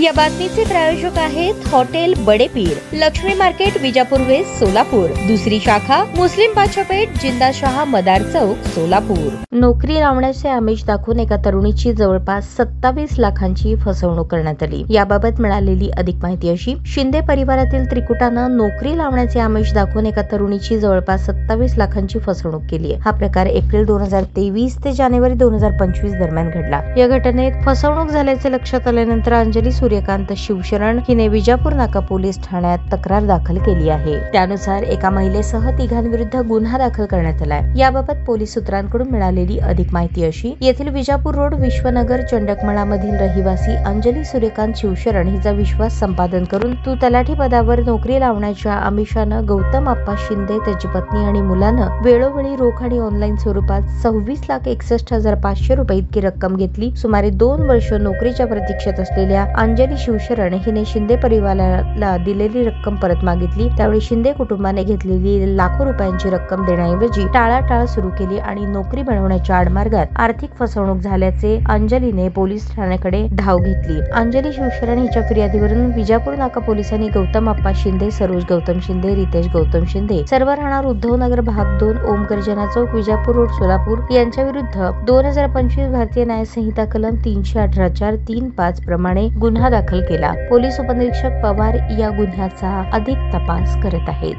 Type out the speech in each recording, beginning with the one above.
या बातमीचे प्रायोजक आहेत hotel Badepir, Laxmi market, Vijapur west, Solapur. दुसरी शाखा मुस्लिम बादशाहपेठ, जिंदाशहा मदार चौक, सोलापूर। नोकरी लावण्याचे आमिष दाखवून एका तरुणीची जवळपास 27 लाखांची फसवणूक करण्यात आली। याबाबत मिळालेली अधिक माहिती अशी: शिंदे परिवारातील त्रिकुटानं नोकरी लावण्याचे आमिष दाखवून एका तरुणीची जवळपास 27 लाखांची फसवणूक केली आहे। हा प्रकार एप्रिल 2023 ते जानेवारी 2025 दरम्यान घडला। या घटनेत फसवणूक झाल्याचे लक्षात आल्यानंतर अंजली सूर्यकांत शिवशरण हिने विजापूर नाका पोलीस ठाण्यात तक्रार दाखल केली आहे। त्यानुसार एका महिलेसह तिघांविरुद्ध गुन्हा दाखल करण्यात आलाय। याबाबत पोलीस सूत्रांकडून मिळालेली अधिक माहिती अशी: येथील विजापूर रोड विश्वनगर चंडकमळामधील रहिवासी अंजली सूर्यकांत शिवशरण हिचा विश्वास संपादन करून तू तलाठी पदावर नोकरी लावण्याच्या आमिषानं गौतम आप्पा शिंदे, त्याची पत्नी आणि मुलानं वेळोवेळी रोख आणि ऑनलाईन स्वरूपात 26,61,500 रुपये इतकी रक्कम घेतली। सुमारे 2 वर्ष नोकरीच्या प्रतीक्षेत असलेल्या अंजली शिवशरण हिने शिंदे परिवाराला दिलेली रक्कम परत मागितली। त्यावेळी शिंदे कुटुंबाने घेतलेली लाखो रुपयांची रक्कम देण्याऐवजी टाळाटाळ सुरू केली आणि नोकरी मिळवण्याच्या आडमार्गात आर्थिक फसवणूक झाल्याचे अंजलीने पोलीस ठाण्याकडे धाव घेतली। अंजली शिवशरण हिच्या फिर्यादीवरून विजापूर नाका पोलिसांनी गौतम आप्पा शिंदे, सरोज गौतम शिंदे, रितेश गौतम शिंदे, सर्व राहणार उद्धव नगर भाग 2, ओम गर्जना चौक, विजापूर रोड, सोलापूर यांच्या विरुद्ध 2025 भारतीय न्याय संहिता कलम 318(4)(3)(5) प्रमाणे गुन्हा दाखल केला। पोलीस उपनिरीक्षक पवार या गुन्ह्याचा अधिक तपास करत आहेत।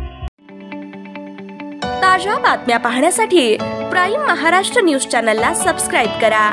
ताज्या बातम्या पाहण्यासाठी प्राईम महाराष्ट्र न्यूज चॅनलला सबस्क्राईब करा।